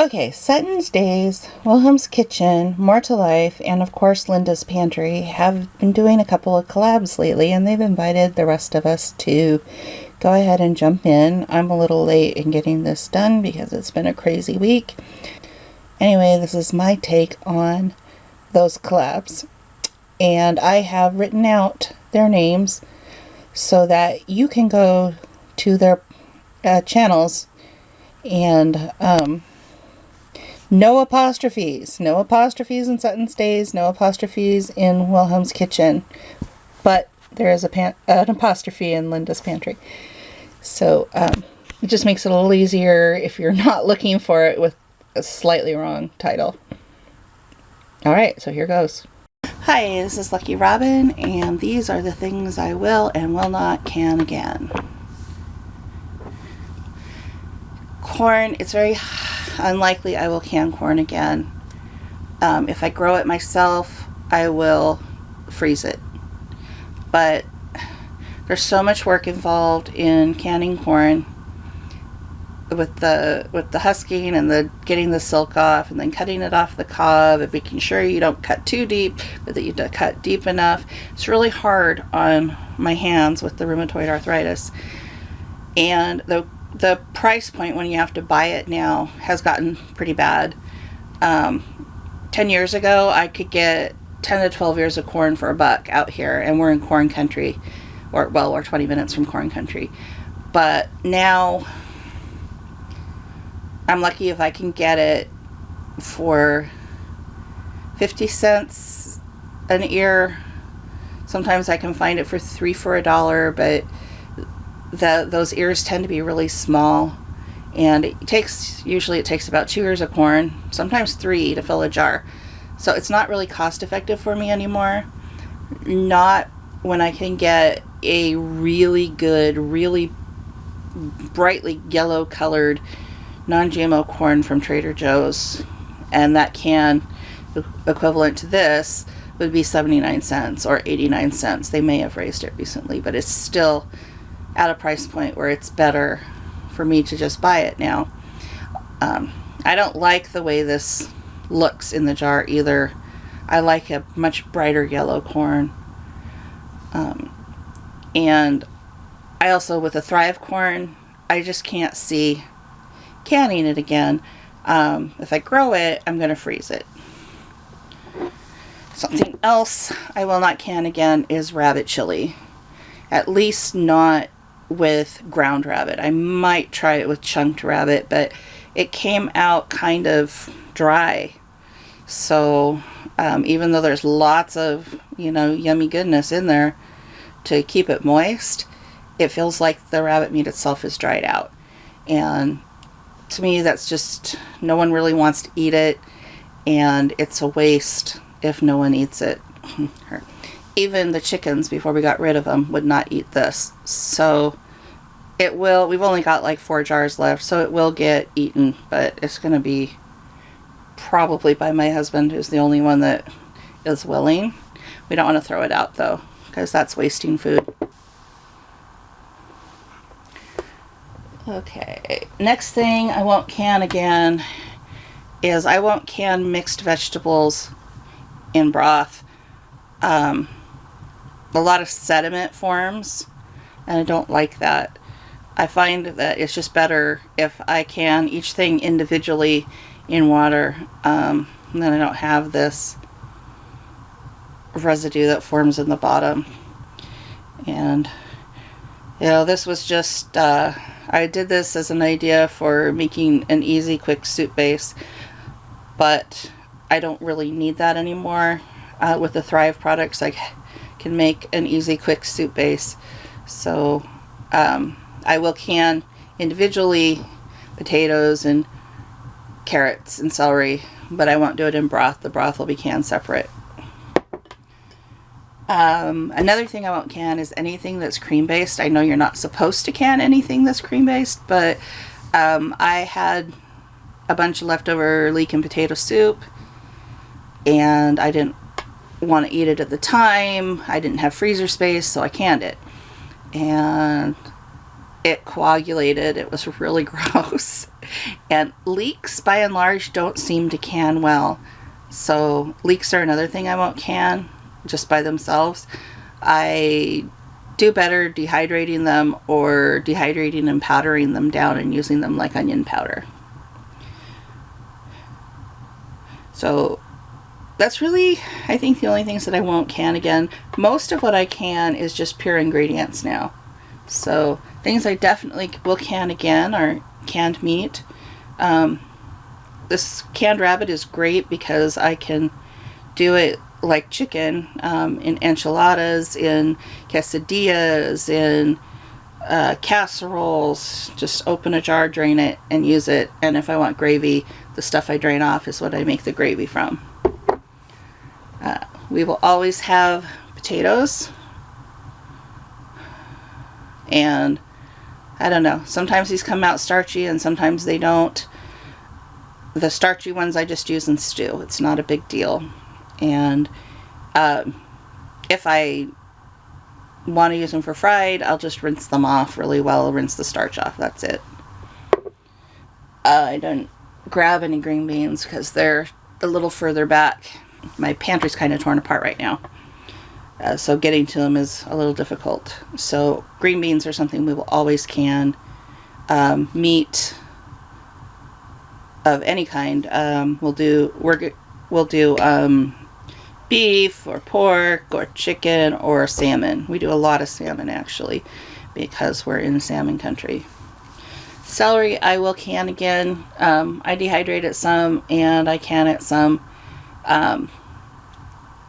Okay, Sutton's Days, Wilhelm's Kitchen, More to Life, and of course Linda's Pantry have been doing a couple of collabs lately, and they've invited the rest of us to go ahead and jump in. I'm a little late in getting this done because it's been a crazy week. Anyway, this is my take on those collabs, and I have written out their names so that you can go to their channels and no apostrophes in Sutton's Days, no apostrophes in Wilhelm's Kitchen, but there is an apostrophe in Linda's Pantry. So it just makes it a little easier if you're not looking for it with a slightly wrong title. All right, so here goes. Hi, this is Lucky Robin, and these are the things I will and will not can again. Corn, it's very unlikely I will can corn again. If I grow it myself, I will freeze it. But there's so much work involved in canning corn with the husking and the getting the silk off and then cutting it off the cob and making sure you don't cut too deep, but that you cut deep enough. It's really hard on my hands with the rheumatoid arthritis. And the price point when you have to buy it now has gotten pretty bad. 10 years ago, I could get 10 to 12 ears of corn for $1 out here, and we're in corn country, we're 20 minutes from corn country. But now, I'm lucky if I can get it for 50 cents an ear. Sometimes I can find it for 3 for $1, but those ears tend to be really small, and it takes about 2 ears of corn, sometimes 3 to fill a jar. So it's not really cost effective for me anymore. Not when I can get a really good, really brightly yellow colored non-GMO corn from Trader Joe's, and that can, equivalent to this, would be 79 cents or 89 cents. They may have raised it recently, but it's still at a price point where it's better for me to just buy it now. I don't like the way this looks in the jar either. I like a much brighter yellow corn. And I also, with the Thrive corn, I just can't see canning it again. If I grow it, I'm going to freeze it. Something else I will not can again is rabbit chili. At least not with ground rabbit. I might try it with chunked rabbit, but it came out kind of dry. So even though there's lots of, yummy goodness in there to keep it moist, it feels like the rabbit meat itself is dried out. And to me, that's just, no one really wants to eat it, and it's a waste if no one eats it. Even the chickens, before we got rid of them, would not eat this. So we've only got like 4 jars left, so it will get eaten, but it's going to be probably by my husband, who's the only one that is willing. We don't want to throw it out though, because that's wasting food. Okay, next thing I won't can again is I won't can mixed vegetables in broth. A lot of sediment forms, and I don't like that. I find that it's just better if I can each thing individually in water, and then I don't have this residue that forms in the bottom. And this was just I did this as an idea for making an easy quick soup base, but I don't really need that anymore. With the Thrive products, I can make an easy quick soup base. So I will can individually potatoes and carrots and celery, but I won't do it in broth. The broth will be canned separate. Another thing I won't can is anything that's cream-based. I know you're not supposed to can anything that's cream-based, but I had a bunch of leftover leek and potato soup, and I didn't want to eat it at the time. I didn't have freezer space, so I canned it. And it coagulated. It was really gross. And leeks, by and large, don't seem to can well. So leeks are another thing I won't can just by themselves. I do better dehydrating them, or dehydrating and powdering them down and using them like onion powder. So that's really, I think, the only things that I won't can again. Most of what I can is just pure ingredients now. So things I definitely will can again are canned meat. This canned rabbit is great because I can do it like chicken, in enchiladas, in quesadillas, in casseroles. Just open a jar, drain it, and use it. And if I want gravy, the stuff I drain off is what I make the gravy from. We will always have potatoes. And I don't know, sometimes these come out starchy and sometimes they don't. The starchy ones I just use in stew. It's not a big deal. And if I want to use them for fried, I'll just rinse them off really well, rinse the starch off. That's it. I don't grab any green beans because they're a little further back. My pantry's kind of torn apart right now. So getting to them is a little difficult. So green beans are something we will always can. Meat of any kind. We'll do beef or pork or chicken or salmon. We do a lot of salmon actually because we're in salmon country. Celery I will can again. I dehydrate it some and I can it some.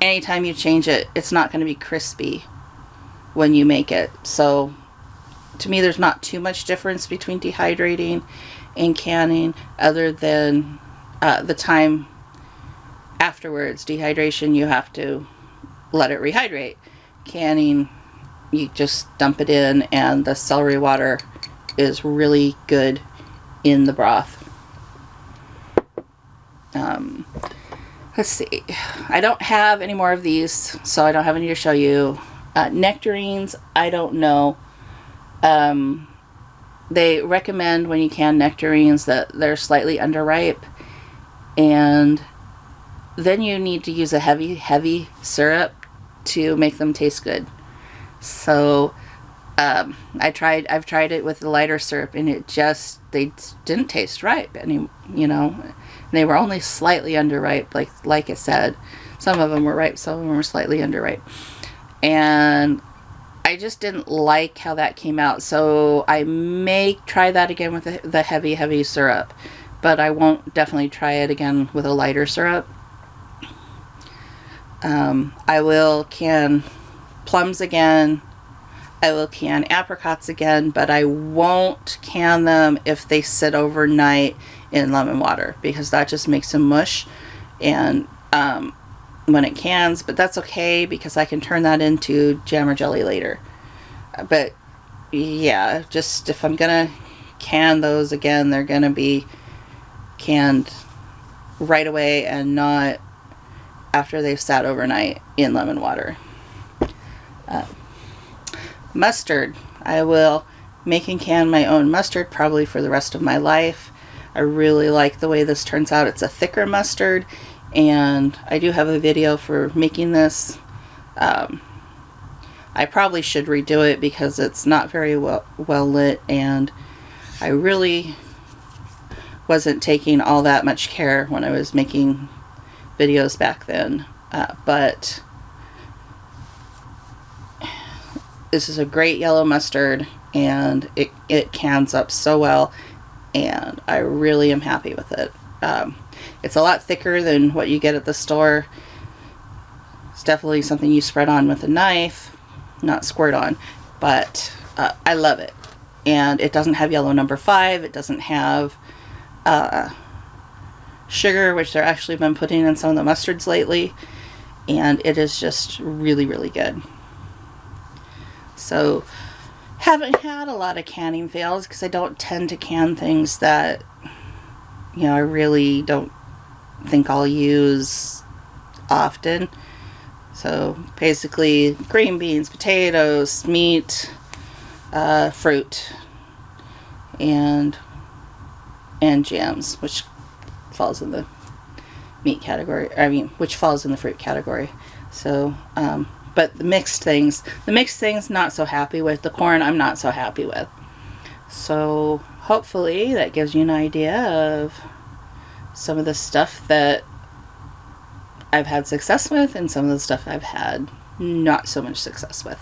Anytime you change it, it's not going to be crispy when you make it. So to me, there's not too much difference between dehydrating and canning other than the time afterwards. Dehydration, you have to let it rehydrate. Canning, you just dump it in, and the celery water is really good in the broth. Let's see. I don't have any more of these, so I don't have any to show you. Nectarines, I don't know. They recommend when you can nectarines that they're slightly underripe, and then you need to use a heavy syrup to make them taste good. So I've tried it with the lighter syrup, and they didn't taste ripe any, they were only slightly underripe, like I said. Some of them were ripe, some of them were slightly underripe, and I just didn't like how that came out. So I may try that again with the heavy syrup, but I won't definitely try it again with a lighter syrup. I will can plums again. I will can apricots again, but I won't can them if they sit overnight in lemon water, because that just makes them mush and when it cans. But that's okay because I can turn that into jam or jelly later. But yeah, just if I'm gonna can those again, they're gonna be canned right away and not after they've sat overnight in lemon water. Mustard. I will make and can my own mustard probably for the rest of my life. I really like the way this turns out. It's a thicker mustard, and I do have a video for making this. I probably should redo it because it's not very well lit, and I really wasn't taking all that much care when I was making videos back then. But this is a great yellow mustard, and it cans up so well, and I really am happy with it. It's a lot thicker than what you get at the store. It's definitely something you spread on with a knife, not squirt on, but I love it. And it doesn't have yellow number 5. It doesn't have sugar, which they're actually been putting in some of the mustards lately. and it is just really, really good. So, haven't had a lot of canning fails because I don't tend to can things that, I really don't think I'll use often. So basically green beans, potatoes, meat, fruit, and jams, which falls in the meat category. Which falls in the fruit category. So, but the mixed things, not so happy with. The corn, I'm not so happy with. So hopefully that gives you an idea of some of the stuff that I've had success with and some of the stuff I've had not so much success with.